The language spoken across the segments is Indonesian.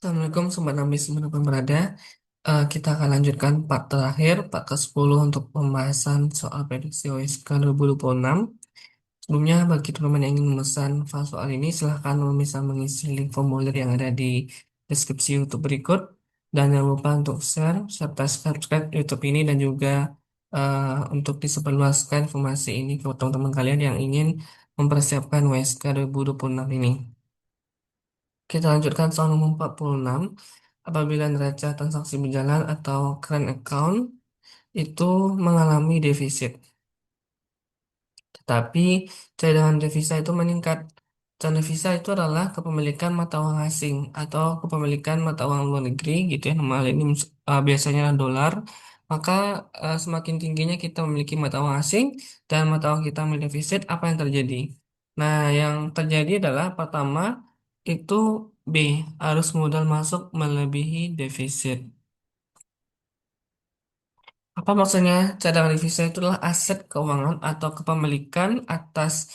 Assalamualaikum Sobat Namis dimanapun berada. Kita akan lanjutkan part terakhir, part ke-10 untuk pembahasan soal prediksi OSK 2026. Sebelumnya, bagi teman-teman yang ingin memesan file soal ini, silahkan bisa mengisi link formulir yang ada di deskripsi YouTube berikut. Dan jangan lupa untuk share serta subscribe YouTube ini dan juga untuk disebarluaskan informasi ini ke teman-teman kalian yang ingin mempersiapkan OSK 2026 ini. Kita lanjutkan soal nomor 46. Apabila neraca transaksi berjalan atau current account itu mengalami defisit, tetapi cadangan devisa itu meningkat. Cadangan devisa itu adalah kepemilikan mata uang asing atau kepemilikan mata uang luar negeri gitu ya. Normal ini biasanya adalah dolar. Maka semakin tingginya kita memiliki mata uang asing dan mata uang kita memiliki defisit, apa yang terjadi? Nah, yang terjadi adalah pertama itu B, arus modal masuk melebihi defisit. Apa maksudnya? Cadangan devisa itu adalah aset keuangan atau kepemilikan atas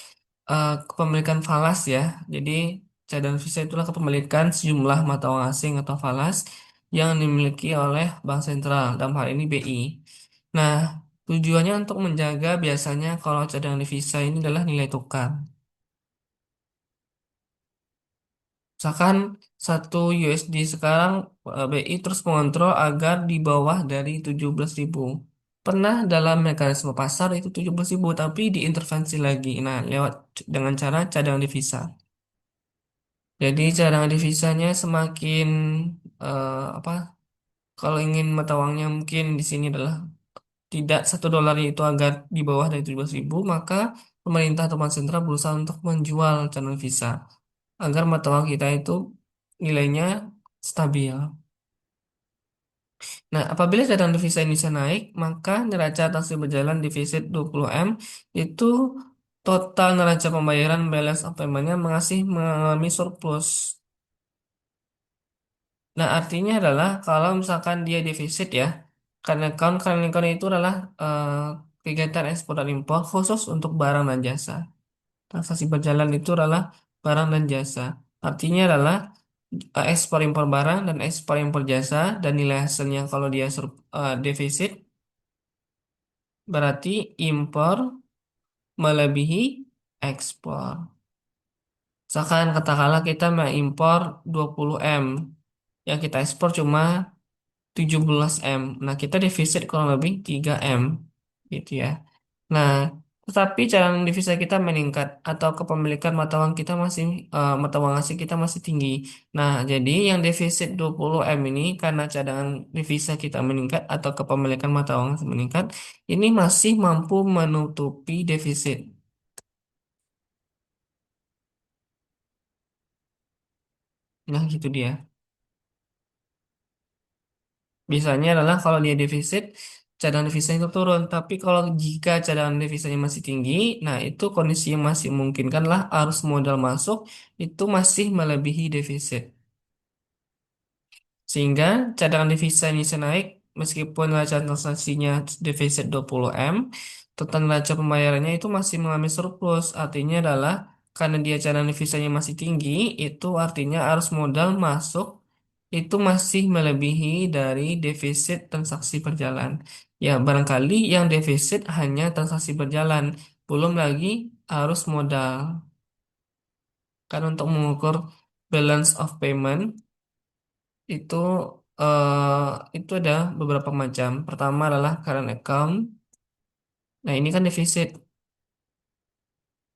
kepemilikan falas ya. Jadi cadangan devisa itulah kepemilikan sejumlah mata uang asing atau falas yang dimiliki oleh bank sentral, dalam hal ini BI. Nah, tujuannya untuk menjaga biasanya kalau cadangan devisa ini adalah nilai tukar. Misalkan satu USD sekarang BI terus mengontrol agar di bawah dari 17.000. Pernah dalam mekanisme pasar itu 17.000 tapi diintervensi lagi. Nah, lewat dengan cara cadangan devisa. Jadi cadangan devisanya semakin apa? Kalau ingin mata uangnya mungkin di sini adalah tidak $1 itu agar di bawah dari 17.000, maka pemerintah atau bank sentral berusaha untuk menjual cadangan devisa agar mata uang kita itu nilainya stabil. Nah, apabila cadangan devisa Indonesia naik, maka neraca transaksi berjalan defisit 20M itu total neraca pembayaran balance of payment-nya masih mengalami surplus. Nah, artinya adalah kalau misalkan dia defisit ya, karena current account itu adalah eh, kegiatan ekspor dan impor khusus untuk barang dan jasa. Transaksi berjalan itu adalah barang dan jasa. Artinya adalah ekspor impor barang dan ekspor impor jasa dan nilai hasilnya kalau dia defisit berarti impor melebihi ekspor. Misalkan katakanlah kita mengimpor 20M, yang kita ekspor cuma 17M. Nah, kita defisit kurang lebih 3M gitu ya. Nah, tetapi cadangan devisa kita meningkat atau kepemilikan mata uang kita masih mata uang asing kita masih tinggi. Nah, jadi yang defisit 20M ini karena cadangan devisa kita meningkat atau kepemilikan mata uang meningkat, ini masih mampu menutupi defisit. Nah, gitu dia. Biasanya adalah kalau dia defisit, cadangan devisa itu turun. Tapi kalau jika cadangan devisanya masih tinggi, nah itu kondisi yang masih memungkinkan lah arus modal masuk itu masih melebihi defisit. Sehingga cadangan devisa Indonesia naik meskipun neraca transaksinya defisit 20M, total neraca pembayarannya itu masih mengalami surplus. Artinya adalah karena dia cadangan devisanya masih tinggi, itu artinya arus modal masuk itu masih melebihi dari defisit transaksi berjalan. Ya, barangkali yang defisit hanya transaksi berjalan, belum lagi arus modal. Kan untuk mengukur balance of payment itu itu ada beberapa macam. Pertama adalah current account. Nah, ini kan defisit.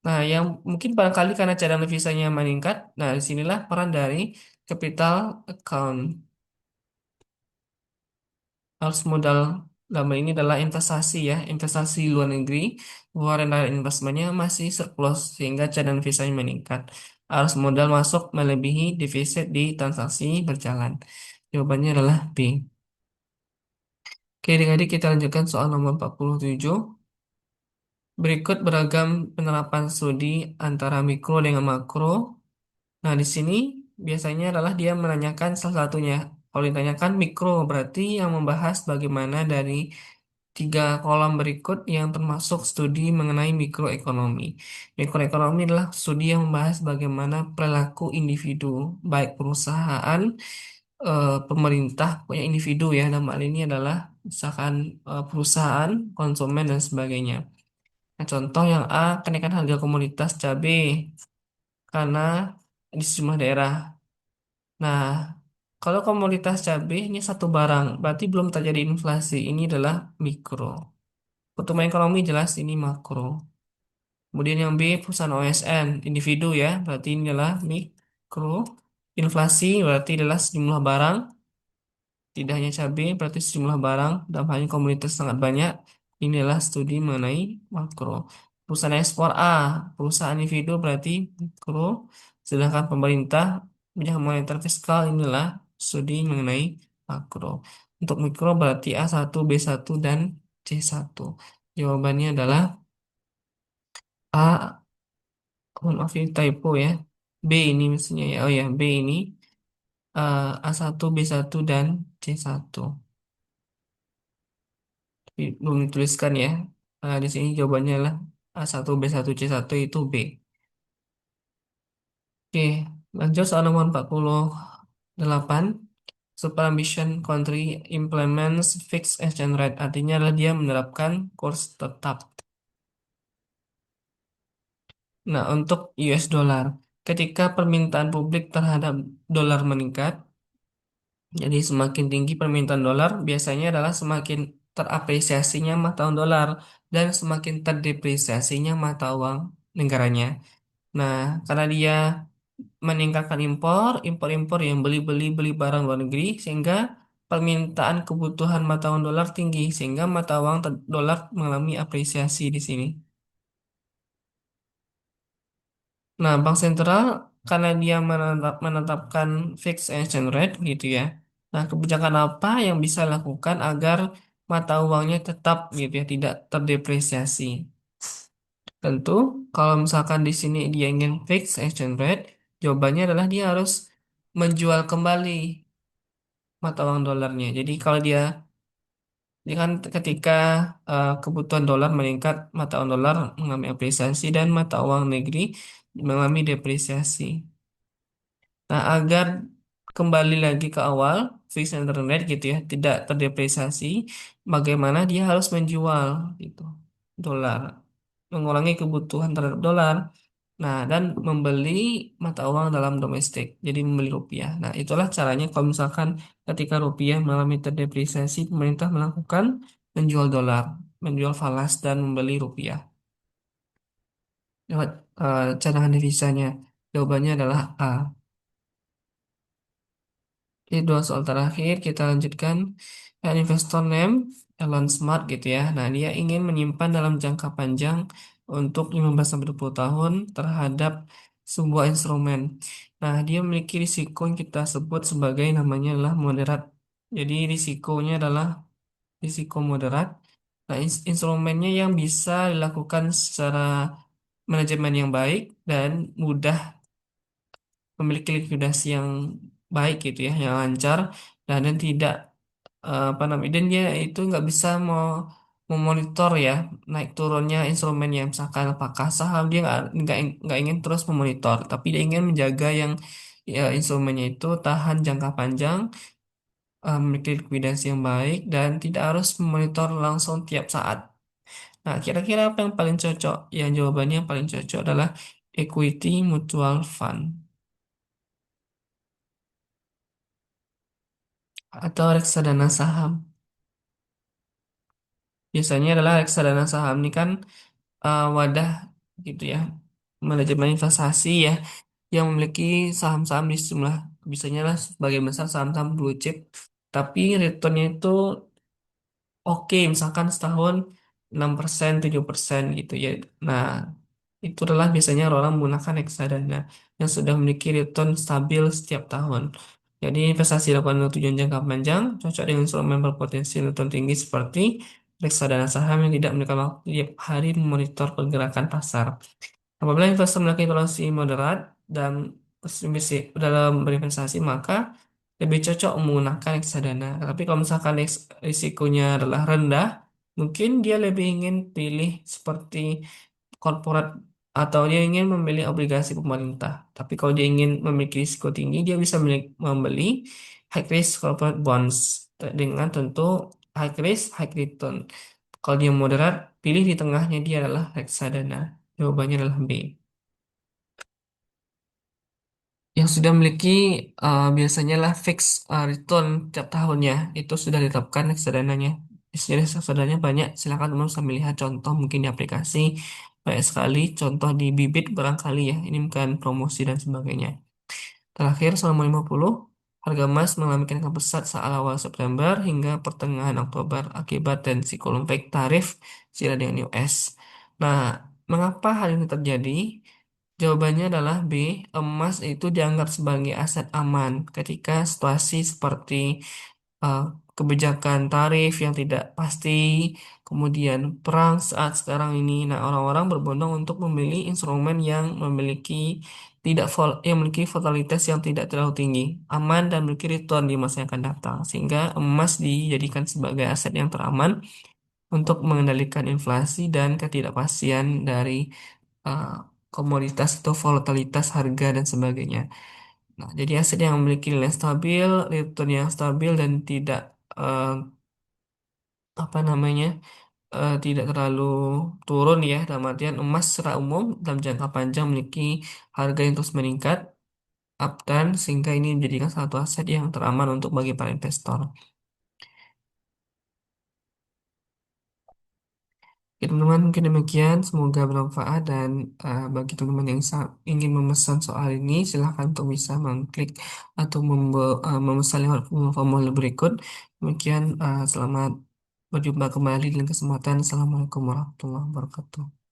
Nah, yang mungkin barangkali karena cadangan devisanya meningkat. Nah, disinilah peran dari capital account. Arus modal dalam hal ini adalah investasi ya, investasi luar negeri. Foreign direct investmentnya masih surplus sehingga cadangan devisanya meningkat. Arus modal masuk melebihi defisit di transaksi berjalan. Jawabannya adalah B. Oke, adik-adik kita lanjutkan soal nomor 47. Berikut beragam penerapan studi antara mikro dengan makro. Nah, di sini biasanya adalah dia menanyakan salah satunya. Kalau ditanyakan mikro berarti yang membahas bagaimana dari tiga kolom berikut yang termasuk studi mengenai mikroekonomi. Mikroekonomi adalah studi yang membahas bagaimana perilaku individu, baik perusahaan pemerintah, punya individu ya, dalam hal ini adalah misalkan perusahaan, konsumen dan sebagainya. Nah, contoh yang A, kenaikan harga komoditas cabai karena di sejumlah daerah. Nah, kalau komoditas cabai ini satu barang, berarti belum terjadi inflasi. Ini adalah mikro. Pertumbuhan ekonomi jelas ini makro. Kemudian yang B, perusahaan OSN, individu ya, berarti ini adalah mikro. Inflasi berarti adalah sejumlah barang, tidak hanya cabai, berarti sejumlah barang, dalam hal ini komoditas sangat banyak. Ini adalah studi mengenai makro. Perusahaan ekspor A, perusahaan individu berarti mikro, sedangkan pemerintah yang moneter fiskal inilah studi mengenai makro. Untuk mikro berarti A1, B1 dan C1. Jawabannya adalah A, mohon maaf ini typo ya. B ini mestinya ya. Oh ya, B ini A1, B1 dan C1. Tapi belum dituliskan ya. Di sini jawabannya adalah A1, B1, C1 itu B. Oke, lanjut soal nomor 48. Super ambition country implements fixed exchange rate. Artinya adalah dia menerapkan kurs tetap. Nah, untuk US dollar, ketika permintaan publik terhadap dolar meningkat, jadi semakin tinggi permintaan dolar, biasanya adalah semakin terapresiasinya mata uang dolar dan semakin terdepresiasinya mata uang negaranya. Nah, karena dia meningkatkan impor, impor-impor yang beli barang luar negeri, sehingga permintaan kebutuhan mata uang dolar tinggi, sehingga mata uang dolar mengalami apresiasi di sini. Nah, bank sentral karena dia menetapkan fixed exchange rate gitu ya. Nah, kebijakan apa yang bisa dilakukan agar mata uangnya tetap gitu ya, tidak terdepresiasi? Tentu, kalau misalkan di sini dia ingin fixed exchange rate, jawabannya adalah dia harus menjual kembali mata uang dolarnya. Jadi kalau dia kan ketika kebutuhan dolar meningkat, mata uang dolar mengalami apresiasi dan mata uang negeri mengalami depresiasi. Nah, agar kembali lagi ke awal, fixed interest rate gitu ya, tidak terdepresiasi, bagaimana dia harus menjual gitu, dolar, mengurangi kebutuhan terhadap dolar, nah, dan membeli mata uang dalam domestik, jadi membeli rupiah. Nah, itulah caranya kalau misalkan ketika rupiah mengalami terdepresiasi, pemerintah melakukan menjual dolar, menjual falas dan membeli rupiah lewat cadangan devisanya. Jawabannya adalah A. Oke, dua soal terakhir kita lanjutkan. Dan investor name Elon Smart gitu ya. Nah, dia ingin menyimpan dalam jangka panjang untuk 15 sampai 20 tahun terhadap sebuah instrumen. Nah, dia memiliki risiko yang kita sebut sebagai namanya adalah moderat. Jadi risikonya adalah risiko moderat. Nah, instrumennya yang bisa dilakukan secara manajemen yang baik dan mudah memiliki likuidasi yang baik gitu ya, yang lancar dan tidak apa namanya dan dia itu nggak bisa mau memonitor ya naik turunnya instrumennya misalkan apakah saham dia nggak ingin terus memonitor tapi dia ingin menjaga yang ya, instrumennya itu tahan jangka panjang, memiliki likuidasi yang baik dan tidak harus memonitor langsung tiap saat. Nah, kira-kira apa yang paling cocok? Yang jawabannya yang paling cocok adalah equity mutual fund atau reksadana saham. Biasanya adalah reksadana saham ini kan wadah gitu ya, manajemen investasi ya, yang memiliki saham-saham di sejumlah, biasanya lah sebagian besar saham-saham blue chip, tapi returnnya itu oke, misalkan setahun 6%, 7% gitu ya. Nah, itu adalah biasanya orang menggunakan reksadana yang sudah memiliki return stabil setiap tahun. Jadi investasi dilakukan untuk tujuan jangka panjang, cocok dengan instrumen berpotensi return tinggi seperti reksadana saham yang tidak memiliki waktu tiap hari memonitor pergerakan pasar. Apabila investor memiliki toleransi moderat dan dalam berinvestasi, maka lebih cocok menggunakan reksadana. Tapi kalau misalkan risikonya adalah rendah, mungkin dia lebih ingin pilih seperti corporate atau dia ingin membeli obligasi pemerintah. Tapi kalau dia ingin memiliki risiko tinggi, dia bisa membeli high risk corporate bonds dengan tentu high risk, high return. Kalau dia moderat, pilih di tengahnya dia adalah reksadana. Jawabannya adalah B. Yang sudah memiliki biasanya lah fix return tiap tahunnya itu sudah ditetapkan reksadananya. Jenis reksadanya banyak. Silakan teman bisa melihat contoh mungkin di aplikasi banyak sekali. Contoh di Bibit barangkali ya. Ini bukan promosi dan sebagainya. Terakhir, selama 50, harga emas mengalami kenaikan pesat saat awal September hingga pertengahan Oktober akibat tensi gelombang tarif China dengan US. Nah, mengapa hal ini terjadi? Jawabannya adalah B. Emas itu dianggap sebagai aset aman ketika situasi seperti uh, kebijakan tarif yang tidak pasti, kemudian perang saat sekarang ini. Nah, orang-orang berbondong untuk membeli instrumen yang yang memiliki volatilitas yang tidak terlalu tinggi, aman dan memiliki return di masa yang akan datang. Sehingga emas dijadikan sebagai aset yang teraman untuk mengendalikan inflasi dan ketidakpastian dari uh, komoditas atau volatilitas harga dan sebagainya. Nah, jadi aset yang memiliki nilai stabil, return yang stabil dan tidak eh, apa namanya tidak terlalu turun ya. Dalam artian emas secara umum dalam jangka panjang memiliki harga yang terus meningkat uptrend sehingga ini menjadikan satu aset yang teraman untuk bagi para investor. Oke, teman-teman, mungkin demikian. Semoga bermanfaat dan bagi teman-teman yang ingin memesan soal ini, silahkan untuk bisa mengklik atau memesan lewat formulir berikut. Demikian, selamat berjumpa kembali dalam kesempatan. Assalamualaikum warahmatullahi wabarakatuh.